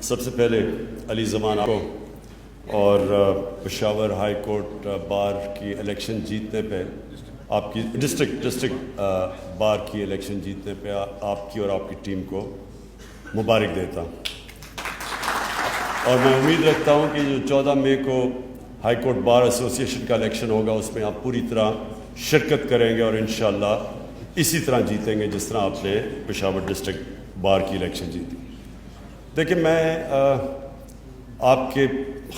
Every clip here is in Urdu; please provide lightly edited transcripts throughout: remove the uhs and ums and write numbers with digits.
سب سے پہلے علی زمان کو اور پشاور ہائی کورٹ بار کی الیکشن جیتنے پہ آپ کی ڈسٹرکٹ بار کی الیکشن جیتنے پہ آپ کی اور آپ کی ٹیم کو مبارک دیتا ہوں، اور میں امید رکھتا ہوں کہ جو 14 مئی کو ہائی کورٹ بار ایسوسی ایشن کا الیکشن ہوگا اس میں آپ پوری طرح شرکت کریں گے اور انشاءاللہ اسی طرح جیتیں گے جس طرح آپ نے پشاور ڈسٹرکٹ بار کی الیکشن جیتی۔ دیکھیں، میں آپ کے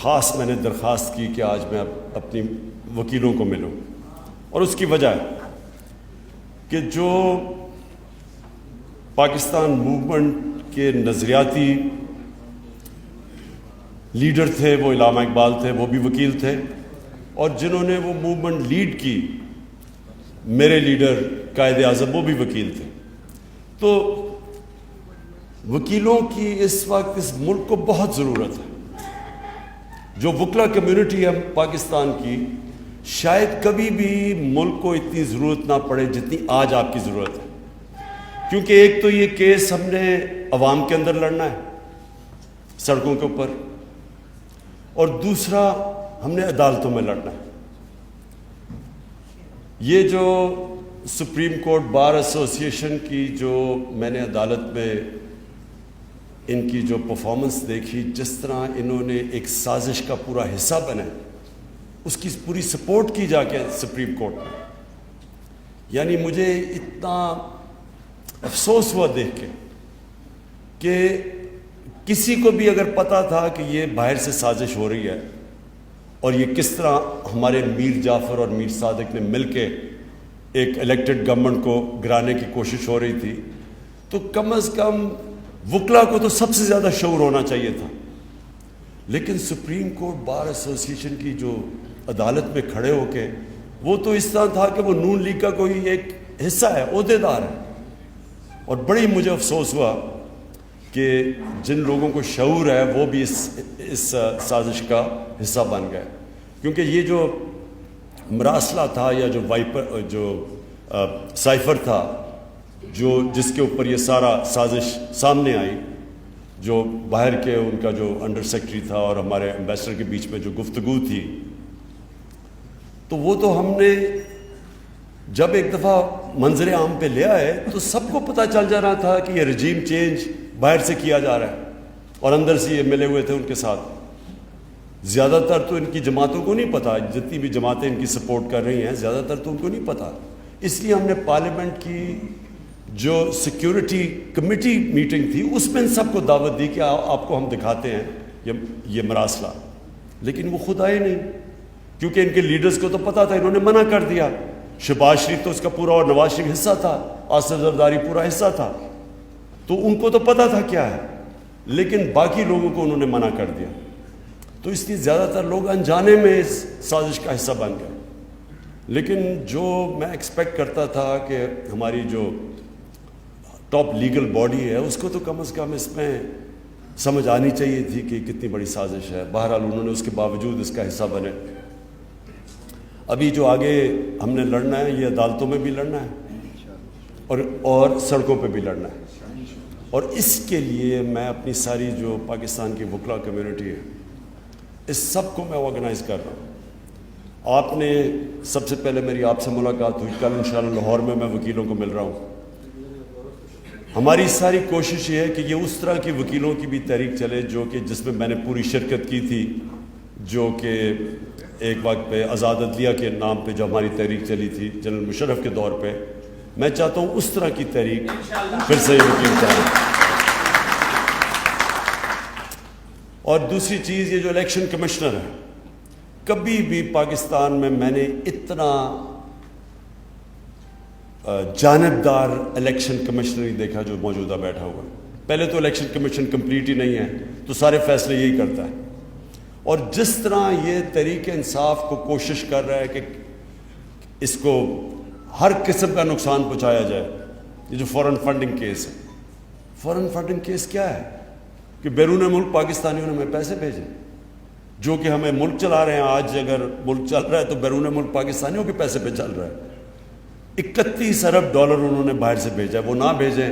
خاص میں نے درخواست کی کہ آج میں اپنی وکیلوں کو ملوں، اور اس کی وجہ ہے کہ جو پاکستان موومنٹ کے نظریاتی لیڈر تھے وہ علامہ اقبال تھے، وہ بھی وکیل تھے، اور جنہوں نے وہ موومنٹ لیڈ کی میرے لیڈر قائد اعظم وہ بھی وکیل تھے۔ تو وکیلوں کی اس وقت اس ملک کو بہت ضرورت ہے۔ جو وکلا کمیونٹی ہے پاکستان کی، شاید کبھی بھی ملک کو اتنی ضرورت نہ پڑے جتنی آج آپ کی ضرورت ہے، کیونکہ ایک تو یہ کیس ہم نے عوام کے اندر لڑنا ہے سڑکوں کے اوپر، اور دوسرا ہم نے عدالتوں میں لڑنا ہے۔ یہ جو سپریم کورٹ بار ایسوسی ایشن کی جو میں نے عدالت میں ان کی جو پرفارمنس دیکھی، جس طرح انہوں نے ایک سازش کا پورا حصہ بنا، اس کی پوری سپورٹ کی جا کے سپریم کورٹ میں، یعنی مجھے اتنا افسوس ہوا دیکھ کے کہ کسی کو بھی اگر پتہ تھا کہ یہ باہر سے سازش ہو رہی ہے اور یہ کس طرح ہمارے میر جعفر اور میر صادق نے مل کے ایک الیکٹڈ گورنمنٹ کو گرانے کی کوشش ہو رہی تھی، تو کم از کم وکلا کو تو سب سے زیادہ شعور ہونا چاہیے تھا۔ لیکن سپریم کورٹ بار ایسوسی ایشن کی جو عدالت میں کھڑے ہو کے، وہ تو اس طرح تھا کہ وہ نون لیگ کا کوئی ایک حصہ ہے، عہدیدار ہے، اور بڑی مجھے افسوس ہوا کہ جن لوگوں کو شعور ہے وہ بھی اس سازش کا حصہ بن گئے، کیونکہ یہ جو مراسلہ تھا یا جو سائفر تھا جس کے اوپر یہ سارا سازش سامنے آئی، جو باہر کے ان کا جو انڈر سیکرٹری تھا اور ہمارے ایمبیسڈر کے بیچ میں جو گفتگو تھی، تو وہ تو ہم نے جب ایک دفعہ منظر عام پہ لے آئے تو سب کو پتہ چل جا رہا تھا کہ یہ رجیم چینج باہر سے کیا جا رہا ہے، اور اندر سے یہ ملے ہوئے تھے ان کے ساتھ۔ زیادہ تر تو ان کی جماعتوں کو نہیں پتہ، جتنی بھی جماعتیں ان کی سپورٹ کر رہی ہیں زیادہ تر تو ان کو نہیں پتہ، اس لیے ہم نے پارلیمنٹ کی جو سیکیورٹی کمیٹی میٹنگ تھی اس میں ان سب کو دعوت دی کہ آپ کو ہم دکھاتے ہیں یہ مراسلہ، لیکن وہ خود آئے نہیں، کیونکہ ان کے لیڈرز کو تو پتہ تھا، انہوں نے منع کر دیا۔ شہباز شریف تو اس کا پورا اور نواز شریف حصہ تھا، آصف زرداری پورا حصہ تھا، تو ان کو تو پتہ تھا کیا ہے، لیکن باقی لوگوں کو انہوں نے منع کر دیا، تو اس لیے زیادہ تر لوگ انجانے میں اس سازش کا حصہ بن گئے۔ لیکن جو میں ایکسپیکٹ کرتا تھا کہ ہماری جو ٹاپ لیگل باڈی ہے اس کو تو کم از کم اس میں سمجھ آنی چاہیے تھی کہ کتنی بڑی سازش ہے، بہرحال انہوں نے اس کے باوجود اس کا حصہ بنے۔ ابھی جو آگے ہم نے لڑنا ہے یہ عدالتوں میں بھی لڑنا ہے اور سڑکوں پہ بھی لڑنا ہے، اور اس کے لیے میں اپنی ساری جو پاکستان کی وکلا کمیونٹی ہے اس سب کو میں آرگنائز کر رہا ہوں۔ آپ نے سب سے پہلے میری آپ سے ملاقات ہوئی، کل انشاءاللہ لاہور میں وکیلوں کو مل رہا ہوں۔ ہماری ساری کوشش یہ ہے کہ یہ اس طرح کی وکیلوں کی بھی تحریک چلے جس میں میں نے پوری شرکت کی تھی، جو کہ ایک وقت پہ آزاد عدلیہ کے نام پہ جو ہماری تحریک چلی تھی جنرل مشرف کے دور پہ، میں چاہتا ہوں اس طرح کی تحریک پھر سے وکیل چلے۔ اور دوسری چیز، یہ جو الیکشن کمشنر ہے، کبھی بھی پاکستان میں نے اتنا جانبدار الیکشن کمشنر نہیں دیکھا جو موجودہ بیٹھا ہوا ہے۔ پہلے تو الیکشن کمیشن کمپلیٹ ہی نہیں ہے، تو سارے فیصلے یہی کرتا ہے، اور جس طرح یہ تحریک انصاف کو کوشش کر رہا ہے کہ اس کو ہر قسم کا نقصان پہنچایا جائے، یہ جو فورن فنڈنگ کیس ہے، فورن فنڈنگ کیس کیا ہے کہ بیرون ملک پاکستانیوں نے ہمیں پیسے بھیجے جو کہ ہمیں ملک چلا رہے ہیں۔ آج اگر ملک چل رہا ہے تو بیرون ملک پاکستانیوں کے پیسے پہ چل رہا ہے۔ 31 ارب ڈالر انہوں نے باہر سے بھیجا ہے، وہ نہ بھیجیں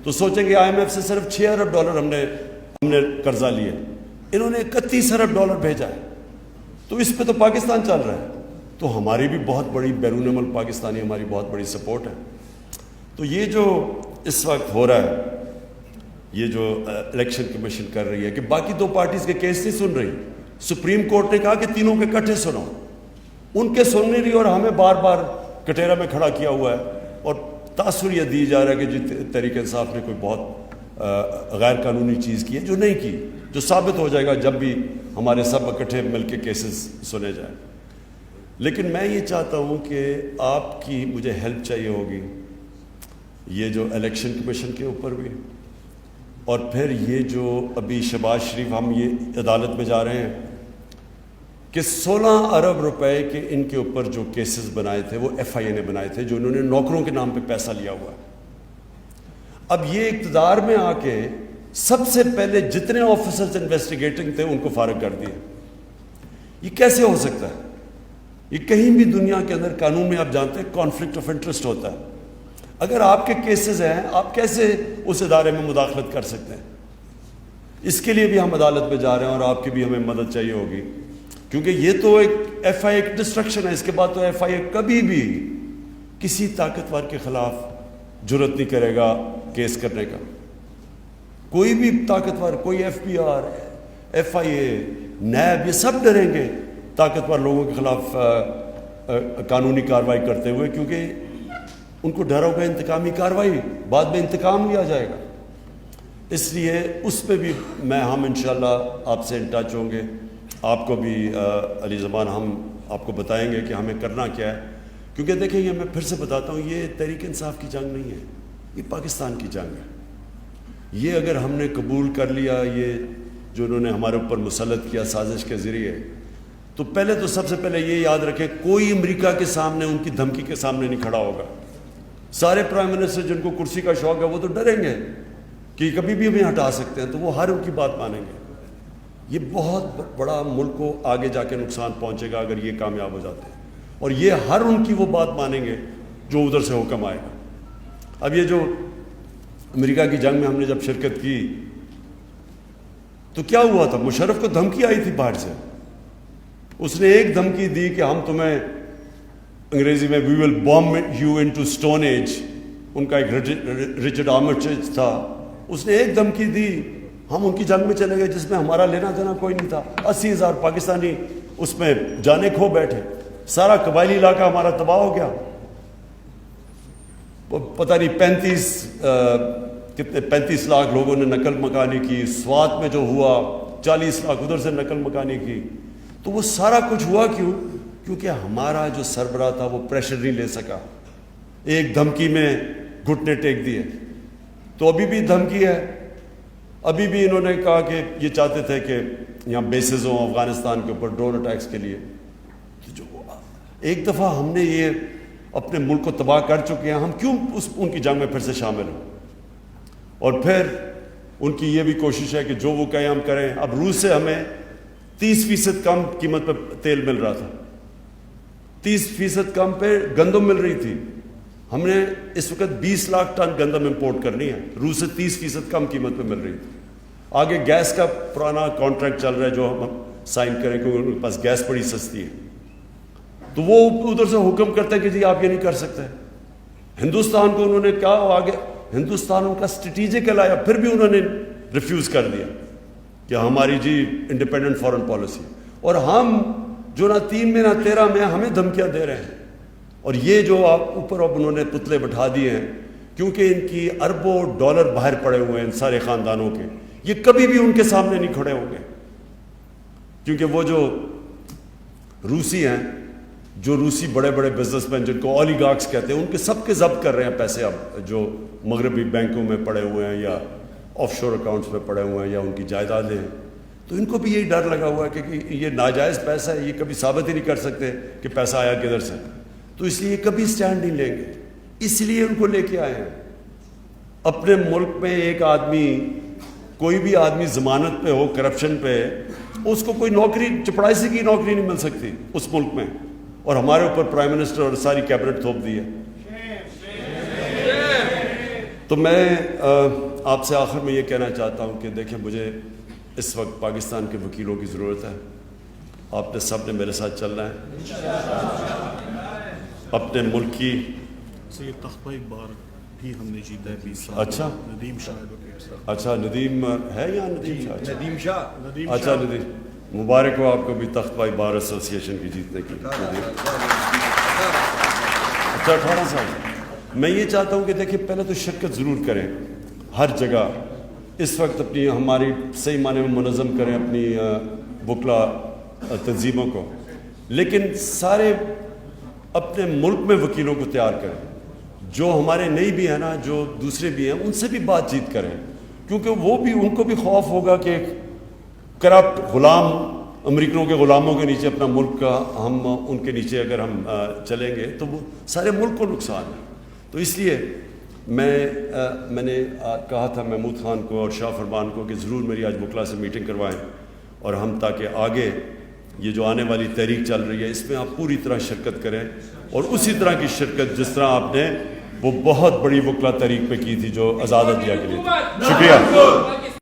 تو سوچیں گے آئی ایم ایف سے صرف 6 ارب ڈالر ہم نے ہم نے قرضہ لیا، انہوں نے 31 ارب ڈالر بھیجا ہے، تو اس پہ تو پاکستان چل رہا ہے، تو ہماری بھی بہت بڑی بیرون ملک پاکستانی ہماری بہت بڑی سپورٹ ہے۔ تو یہ جو اس وقت ہو رہا ہے، یہ جو الیکشن کمیشن کر رہی ہے کہ باقی دو پارٹیز کے کیس نہیں سن رہی، سپریم کورٹ نے کہا کہ تینوں کے اکٹھے سنو، ان کے سن نہیں رہی اور ہمیں بار بار کٹہرا میں کھڑا کیا ہوا ہے، اور تاثر یہ دی جا رہا ہے کہ جی تحریک انصاف نے کوئی بہت غیر قانونی چیز کی ہے، جو نہیں کی، جو ثابت ہو جائے گا جب بھی ہمارے سب اکٹھے مل کے کیسز سنے جائیں۔ لیکن میں یہ چاہتا ہوں کہ آپ کی مجھے ہیلپ چاہیے ہوگی، یہ جو الیکشن کمیشن کے اوپر بھی، اور پھر یہ جو ابھی شہباز شریف ہم یہ عدالت میں جا رہے ہیں کہ 16 ارب روپے کے ان کے اوپر جو کیسز بنائے تھے وہ ایف آئی اے نے بنائے تھے، جو انہوں نے نوکروں کے نام پہ پیسہ لیا ہوا ہے۔ اب یہ اقتدار میں آ کے سب سے پہلے جتنے آفیسرز انویسٹیگیٹنگ تھے ان کو فارغ کر دیا۔ یہ کیسے ہو سکتا ہے؟ یہ کہیں بھی دنیا کے اندر قانون میں آپ جانتے ہیں کانفلکٹ آف انٹرسٹ ہوتا ہے۔ اگر آپ کے کیسز ہیں، آپ کیسے اس ادارے میں مداخلت کر سکتے ہیں؟ اس کے لیے بھی ہم عدالت میں جا رہے ہیں اور آپ کی بھی ہمیں مدد چاہیے ہوگی، کیونکہ یہ تو ایک ایف آئی اے ڈسٹرکشن ہے۔ اس کے بعد تو ایف آئی اے کبھی بھی کسی طاقتور کے خلاف جرت نہیں کرے گا کیس کرنے کا۔ کوئی بھی طاقتور، کوئی F B R, F I A, NAB, یہ سب ڈریں گے طاقتور لوگوں کے خلاف قانونی کارروائی کرتے ہوئے، کیونکہ ان کو ڈر ہوگا انتقامی کارروائی، بعد میں انتقام لیا جائے گا۔ اس لیے اس پہ بھی ہم انشاءاللہ آپ سے ان ٹچ ہوں گے، آپ کو بھی علی زمان ہم آپ کو بتائیں گے کہ ہمیں کرنا کیا ہے، کیونکہ دیکھیں یہ میں پھر سے بتاتا ہوں، یہ تحریک انصاف کی جنگ نہیں ہے، یہ پاکستان کی جنگ ہے۔ یہ اگر ہم نے قبول کر لیا، یہ جو انہوں نے ہمارے اوپر مسلط کیا سازش کے ذریعے، تو پہلے تو سب سے پہلے یہ یاد رکھیں کوئی امریکہ کے سامنے ان کی دھمکی کے سامنے نہیں کھڑا ہوگا۔ سارے پرائم منسٹر جن کو کرسی کا شوق ہے وہ تو ڈریں گے کہ کبھی بھی ہمیں ہٹا سکتے ہیں، تو وہ ہر ان کی بات مانیں گے۔ یہ بہت بڑا ملک کو آگے جا کے نقصان پہنچے گا اگر یہ کامیاب ہو جاتے ہیں، اور یہ ہر ان کی وہ بات مانیں گے جو ادھر سے حکم آئے گا۔ اب یہ جو امریکہ کی جنگ میں ہم نے جب شرکت کی تو کیا ہوا تھا؟ مشرف کو دھمکی آئی تھی باہر سے، اس نے ایک دھمکی دی کہ ہم تمہیں انگریزی میں we will bomb you into stone age, ان کا ایک رچرڈ آرمسٹیج تھا، اس نے ایک دھمکی دی، ہم ان کی جنگ میں چلے گئے جس میں ہمارا لینا دینا کوئی نہیں تھا، 80,000 پاکستانی اس میں جانے کھو بیٹھے، سارا قبائلی علاقہ ہمارا تباہ ہو گیا۔ پتہ نہیں 35 لاکھ لوگوں نے نقل مکانی کی، سوات میں جو ہوا 40 لاکھ ادھر سے نقل مکانی کی، تو وہ سارا کچھ ہوا کیوں؟ کیونکہ ہمارا جو سربراہ تھا وہ پریشر نہیں لے سکا، ایک دھمکی میں گھٹنے ٹیک دیے۔ تو ابھی بھی دھمکی ہے، ابھی بھی انہوں نے کہا کہ یہ چاہتے تھے کہ یہاں بیسز ہوں افغانستان کے اوپر ڈرون اٹیکس کے لیے۔ تو جو ایک دفعہ ہم نے یہ اپنے ملک کو تباہ کر چکے ہیں، ہم کیوں ان کی جنگ میں پھر سے شامل ہوں؟ اور پھر ان کی یہ بھی کوشش ہے کہ جو وہ کہیں ہم کریں۔ اب روس سے ہمیں 30% کم قیمت پہ تیل مل رہا تھا، 30% کم پہ گندم مل رہی تھی، ہم نے اس وقت 20 لاکھ ٹن گندم امپورٹ کرنی ہے، روس سے 30% کم قیمت پہ مل رہی تھی۔ آگے گیس کا پرانا کانٹریکٹ چل رہا ہے جو ہم سائن کریں کیونکہ ان کے پاس گیس بڑی سستی ہے، تو وہ ادھر سے حکم کرتے ہیں کہ جی آپ یہ نہیں کر سکتے۔ ہندوستان کو انہوں نے کہا، آگے ہندوستان ان کا اسٹریٹجک الایا، پھر بھی انہوں نے ریفیوز کر دیا کہ ہماری جی انڈیپینڈنٹ فارن پالیسی، اور ہم جو نہ 3 میں نہ 13 میں ہمیں دھمکیاں دے رہے ہیں۔ اور یہ جو آپ اوپر اب انہوں نے پتلے بٹھا دیے ہیں، کیونکہ ان کی اربوں ڈالر باہر پڑے ہوئے ہیں ان سارے خاندانوں کے، یہ کبھی بھی ان کے سامنے نہیں کھڑے ہوں گے، کیونکہ وہ جو روسی ہیں، جو روسی بڑے بڑے بزنس مین جن کو اولیگارکس کہتے ہیں، ان کے سب کے ضبط کر رہے ہیں پیسے اب، جو مغربی بینکوں میں پڑے ہوئے ہیں یا آف شور اکاؤنٹس میں پڑے ہوئے ہیں یا ان کی جائیدادیں ہیں، تو ان کو بھی یہی ڈر لگا ہوا ہے کہ یہ ناجائز پیسہ ہے، یہ کبھی ثابت ہی نہیں کر سکتے کہ پیسہ آیا کدھر سے، تو اس لیے کبھی سٹینڈ نہیں لیں گے، اس لیے ان کو لے کے آئے ہیں۔ اپنے ملک میں ایک آدمی، کوئی بھی آدمی ضمانت پہ ہو کرپشن پہ، اس کو کوئی نوکری، چپڑاسی کی نوکری نہیں مل سکتی اس ملک میں، اور ہمارے اوپر پرائم منسٹر اور ساری کیبنٹ تھوپ دی ہے۔ تو میں آپ سے آخر میں یہ کہنا چاہتا ہوں کہ دیکھیں مجھے اس وقت پاکستان کے وکیلوں کی ضرورت ہے. آپ نے سب نے میرے ساتھ چلنا ہے. اپنے ملک کی سید تختہ ایک بار بھی ہم نے جیتا ہے 20 سال. اچھا ندیم شاہ. اچھا ندیم ہے یا ندیم شاہ؟ ندیم شاہ. اچھا ندیم مبارک ہو آپ کو بھی تختہ بار ایسوسیشن کی جیتنے کی. اچھا 18 سال. میں یہ چاہتا ہوں کہ دیکھیں پہلے تو شرکت ضرور کریں ہر جگہ. اس وقت اپنی ہماری صحیح معنی میں منظم کریں اپنی وکلا تنظیموں کو, لیکن سارے اپنے ملک میں وکیلوں کو تیار کریں. جو ہمارے نئی بھی ہیں نا, جو دوسرے بھی ہیں, ان سے بھی بات چیت کریں, کیونکہ وہ بھی ان کو بھی خوف ہوگا کہ کرپٹ غلام امریکنوں کے غلاموں کے نیچے اپنا ملک کا ہم ان کے نیچے اگر ہم چلیں گے تو وہ سارے ملک کو نقصان ہے. تو اس لیے میں نے کہا تھا محمود خان کو اور شاہ فرمان کو کہ ضرور میری آج وکلا سے میٹنگ کروائیں, اور ہم تاکہ آگے یہ جو آنے والی تحریک چل رہی ہے اس میں آپ پوری طرح شرکت کریں, اور اسی طرح کی شرکت جس طرح آپ نے وہ بہت بڑی وکلا تحریک پہ کی تھی جو آزاد عدلیہ کے لیے. شکریہ.